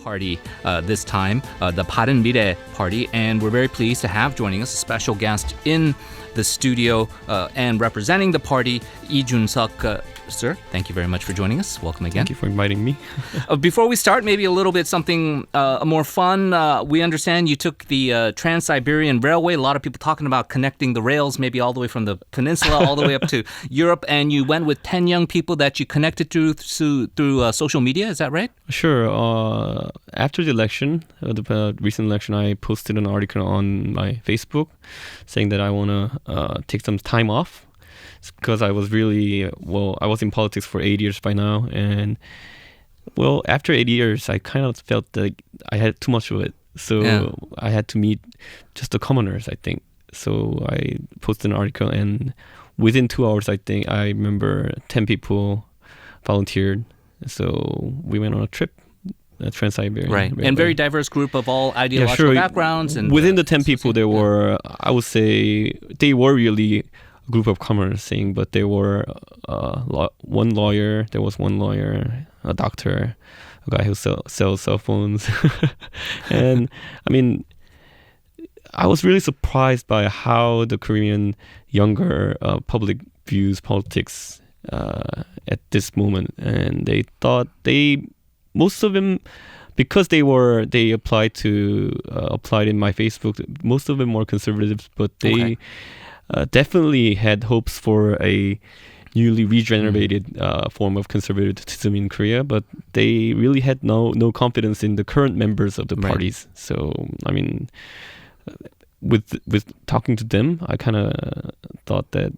party this time, the 바른미래 party, and we're very pleased to have joining us a special guest in the studio and representing the party, Jun-seok. Sir, thank you very much for joining us. Welcome again. Thank you for inviting me. Before we start, maybe a little bit something more fun. We understand you took the Trans-Siberian Railway. A lot of people talking about connecting the rails, maybe all the way from the peninsula all the way up to Europe. And you went with 10 young people that you connected to through social media. Is that right? Sure. After the election, the recent election, I posted an article on my Facebook saying that I want to take some time off. Because I was I was in politics for 8 years by now. And, after 8 years, I kind of felt that I had too much of it. So I had to meet just the commoners, I think. So I posted an article, and within 2 hours, I think, I remember 10 people volunteered. So we went on a trip. Trans-Siberian. Right. And very diverse group of all ideological backgrounds. And within the 10 people, there were, I would say, they were really group of commoners saying, but there were one lawyer, a doctor, a guy who sells cell phones. And I mean, I was really surprised by how the Korean younger public views politics at this moment. And they thought most of them, because they applied in my Facebook, most of them were conservatives, but they definitely had hopes for a newly regenerated form of conservatism in Korea, but they really had no confidence in the current members of the parties. So, I mean, with talking to them, I kind of thought that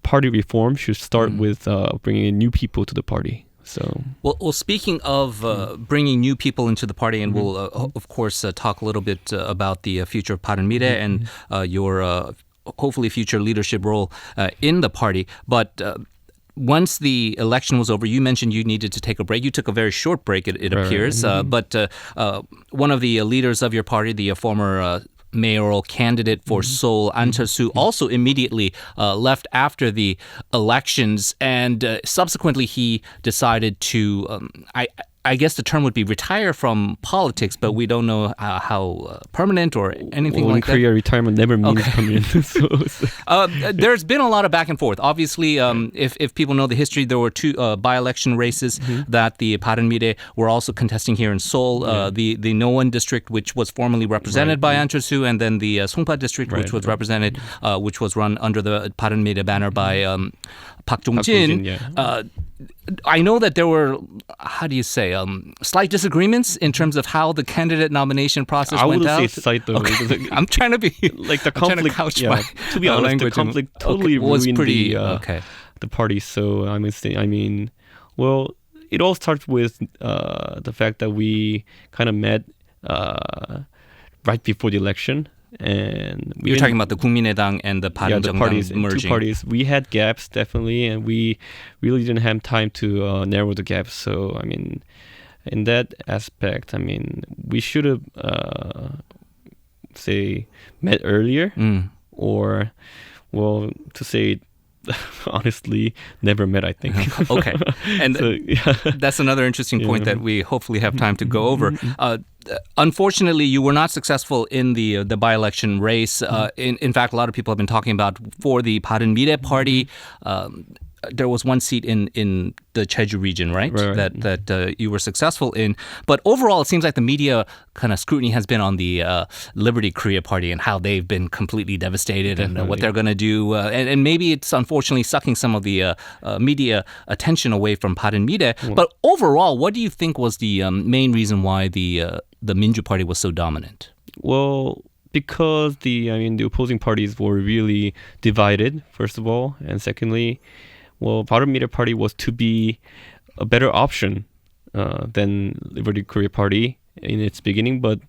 party reform should start with bringing in new people to the party. So well, speaking of bringing new people into the party, and we'll of course talk a little bit about the future of 바른미래 and your hopefully future leadership role in the party. But once the election was over, you mentioned you needed to take a break. You took a very short break, it appears. But one of the leaders of your party, the former mayoral candidate for Seoul, An Chul-soo, also immediately left after the elections. And subsequently, he decided to, I guess the term would be retire from politics, but we don't know how permanent or anything like that. In Korea, retirement never means permanent. There's been a lot of back and forth. Obviously, if people know the history, there were two by-election races that the 바른미래 were also contesting here in Seoul. The Noan district, which was formerly represented by An Chul-soo, and then the Songpa district, which was represented, which was run under the 바른미래 banner by Park Jong-jin. I know that there were, how do you say, slight disagreements in terms of how the candidate nomination process went out. I wouldn't say slight though. Okay. I'm trying to be like the conflict. To be honest, the conflict totally ruined the party. So I mean, it all starts with the fact that we kind of met right before the election. And you're talking about the 국민의당 and the 바른정당 merging. Two parties. We had gaps definitely, and we really didn't have time to narrow the gaps. So I mean, in that aspect, I mean, we should have say met earlier, or to say honestly, never met, I think. Okay. And so, that's another interesting point that we hopefully have time to go over. Unfortunately, you were not successful in the by-election race. In fact, a lot of people have been talking about for the 바른미래 party, there was one seat in the Jeju region, right? That you were successful in. But overall, it seems like the media kind of scrutiny has been on the Liberty Korea party and how they've been completely devastated and what they're going to do. And maybe it's unfortunately sucking some of the media attention away from 바른미래. But overall, what do you think was the main reason why the Minju party was so dominant? Well, because the opposing parties were really divided, first of all, and secondly, 바른미래 party was to be a better option than Liberty Korea party in its beginning. But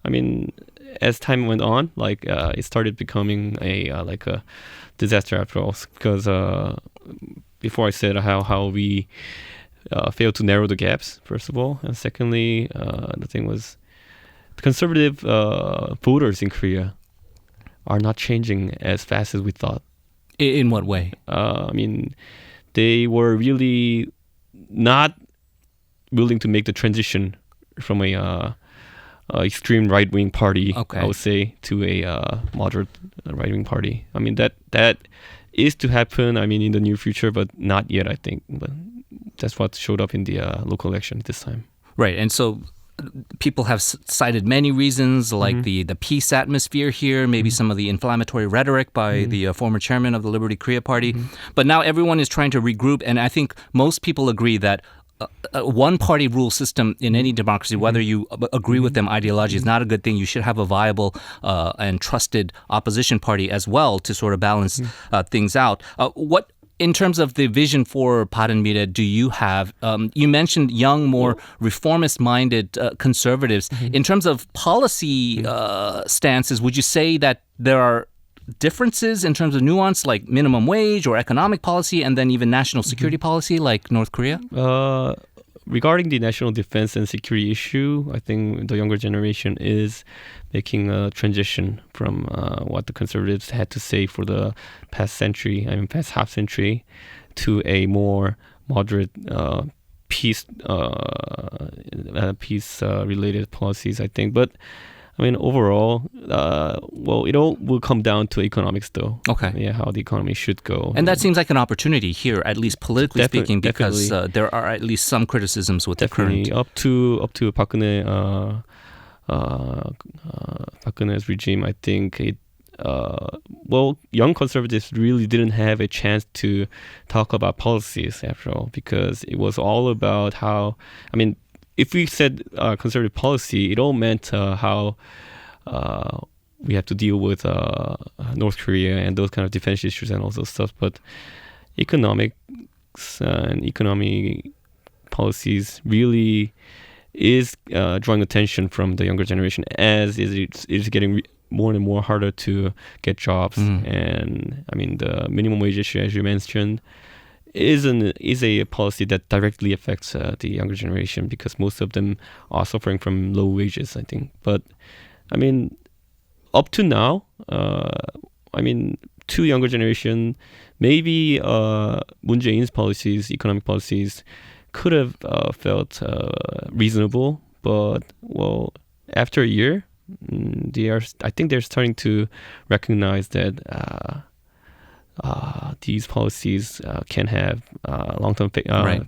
I mean, as time went on, it started becoming a disaster after all. Because before I said how we failed to narrow the gaps, first of all, and secondly, the thing was the conservative voters in Korea are not changing as fast as we thought. In what way? I mean, they were really not willing to make the transition from a extreme right wing party, Okay. I would say, to a moderate right wing party. I mean that is to happen. I mean in the near future, but not yet. I think, but that's what showed up in the local election this time. Right. And so people have cited many reasons, like Mm-hmm. the peace atmosphere here, maybe some of the inflammatory rhetoric by Mm-hmm. the former chairman of the Liberty Korea Party. But now everyone is trying to regroup, and I think most people agree that a one-party rule system in any democracy, whether you agree with them ideology, is not a good thing. You should have a viable and trusted opposition party as well to sort of balance things out. What in terms of the vision for Bareun do you have? You mentioned young, more reformist-minded conservatives. In terms of policy stances, would you say that there are differences in terms of nuance, like minimum wage or economic policy, and then even national security policy, like North Korea? Regarding the national defense and security issue, I think the younger generation is making a transition from what the conservatives had to say for the past half century, to a more moderate peace related policies, I think. But I mean, overall, it all will come down to economics, though. Okay. Yeah, how the economy should go. And that seems like an opportunity here, at least politically speaking, because definitely. there are at least some criticisms with Definitely the up to Park-geunhye's regime. I think young conservatives really didn't have a chance to talk about policies after all, because it was all about how. I mean, if we said conservative policy, it all meant how we have to deal with North Korea and those kind of defense issues and all those stuff. But economics and economic policies really is drawing attention from the younger generation, as it's getting more and more harder to get jobs. And I mean, the minimum wage issue, as you mentioned, is a policy that directly affects the younger generation, because most of them are suffering from low wages, I think. But I mean, up to now, I mean, to younger generation, maybe Moon Jae-in's policies, economic policies, could have felt reasonable. But after a year, I think they're starting to recognize that these policies can have long-term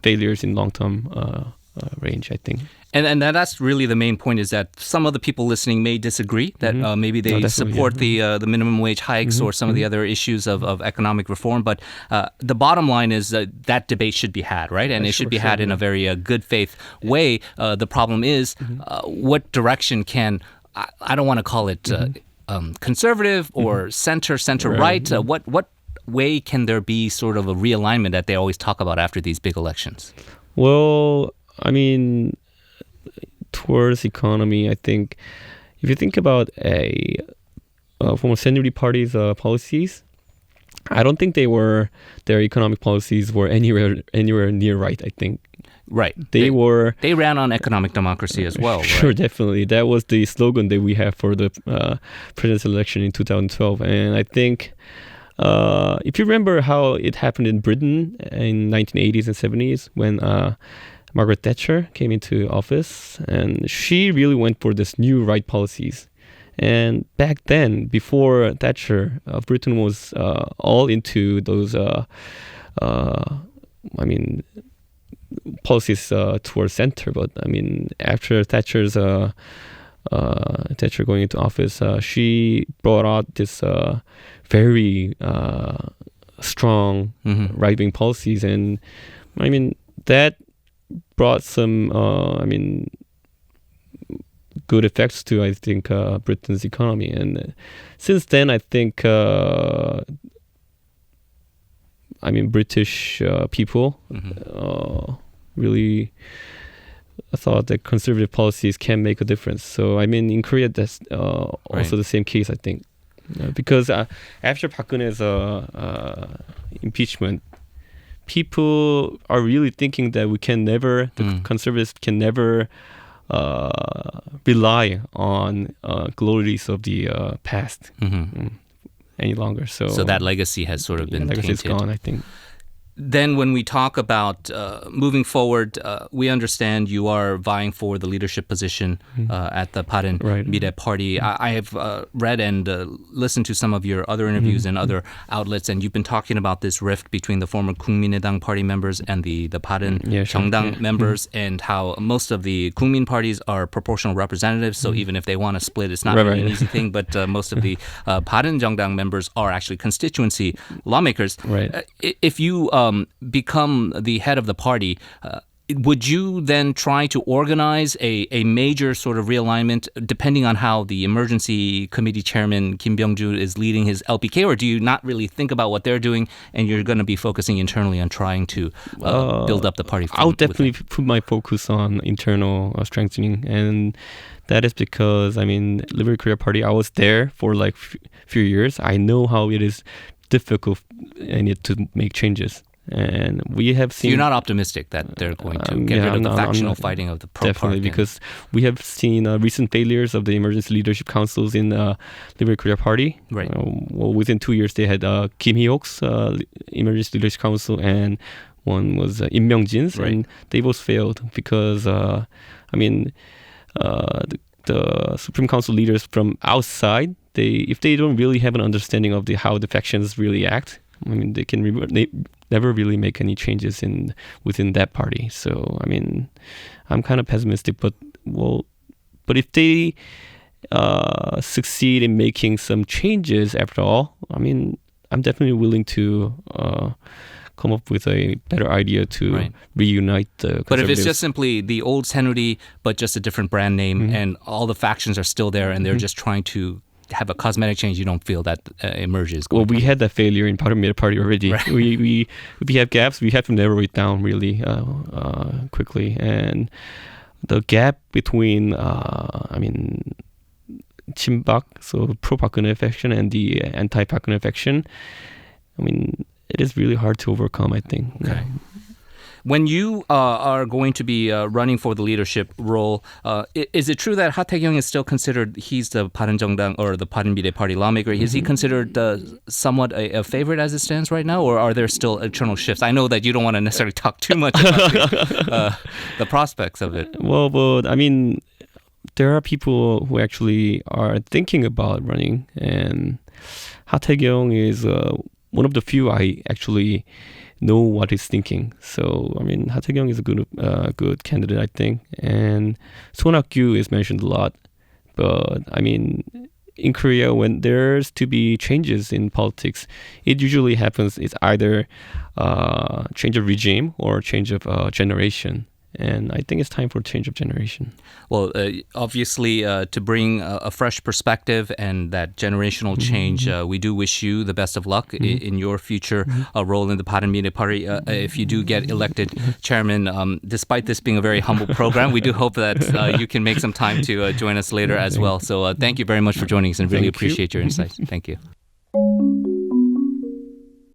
failures in long-term range, I think. And that's really the main point, is that some of the people listening may disagree that maybe they support the minimum wage hikes or some of the other issues of economic reform. But the bottom line is that debate should be had, right? And it should be had in a very good faith way. The problem is what direction can, I don't want to call it conservative or center-right. What way can there be sort of a realignment that they always talk about after these big elections? Well, I mean, towards economy, I think if you think about a former Century Party's policies, I don't think their economic policies were anywhere near right, I think. Right. They ran on economic democracy as well. Sure, right? Definitely. That was the slogan that we have for the presidential election in 2012. And I think if you remember how it happened in Britain in 1980s and 70s when Margaret Thatcher came into office, and she really went for this new right policies. And back then, before Thatcher, Britain was all into those, policies towards center. But I mean, after Thatcher going into office, she brought out this very strong right-wing policies, and I mean that brought some good effects to, I think, Britain's economy. And since then, I think British people really thought that conservative policies can make a difference. So I mean, in Korea, that's also the same case, I think, because after Park Geun-hye's impeachment, people are really thinking that the conservatives can never rely on glories of the past any longer. So that legacy has sort of been legacy is tainted. gone, I think. then when we talk about moving forward, we understand you are vying for the leadership position at the Bareun Mide Party. I have read and listened to some of your other interviews in other outlets, and you've been talking about this rift between the former 국민의당 party members and the Bareun 정당 members, and how most of the Kumin parties are proportional representatives, so even if they want to split, it's not really an easy thing, but most of the Bareun 정당 members are actually constituency lawmakers. If you become the head of the party, would you then try to organize a major sort of realignment depending on how the emergency committee chairman Kim Byung-ju is leading his LPK, or do you not really think about what they're doing and you're going to be focusing internally on trying to build up the party? I'll definitely put my focus on internal strengthening, and that is because, I mean, Liberal Korea Party, I was there for like few years. I know how it is difficult to make changes. And we have seen... So you're not optimistic that they're going to get rid of the factional fighting of the pro-party? Definitely, because we have seen recent failures of the emergency leadership councils in Liberal Korea Party. Well, within 2 years, they had Kim Hee-ok's emergency leadership council, and one was Im Myung-jin's, and they both failed because, I mean, the Supreme Council leaders from outside, if they don't really have an understanding of how the factions really act, I mean, they never really make any changes within that party. So, I mean, I'm kind of pessimistic, but if they succeed in making some changes after all, I mean, I'm definitely willing to come up with a better idea to reunite the conservatives. But if it's just simply the old Saenuri, but just a different brand name, and all the factions are still there, and they're just trying to have a cosmetic change, you don't feel that emerges? Well, we had that failure in Bareun Mide Party already. We have gaps. We have to narrow it down really quickly. And the gap between, I mean, 친박, so pro-Park Geun-hye faction, and the anti-Park Geun-hye faction, I mean, it is really hard to overcome, I think. Okay. When you are going to be running for the leadership role, is it true that Ha Tae-kyung is still considered, he's the Bareun 정당 or the Bareun Mide Party lawmaker, is he considered somewhat a favorite as it stands right now, or are there still internal shifts? I know that you don't want to necessarily talk too much about the prospects of it. Well, but I mean, there are people who actually are thinking about running, and Ha Tae-kyung is one of the few I actually know what he's thinking. So, I mean, Ha Tae-kyung is a good candidate, I think. And Son Hak-gyu is mentioned a lot. But, I mean, in Korea, when there's to be changes in politics, it usually happens, it's either change of regime or change of generation. And I think it's time for a change of generation. Well, obviously, to bring a fresh perspective and that generational change, we do wish you the best of luck in your future role in the Bareun Mide Party. If you do get elected chairman, despite this being a very humble program, we do hope that you can make some time to join us later as well. So thank you very much for joining us, and really appreciate your insights. Thank you.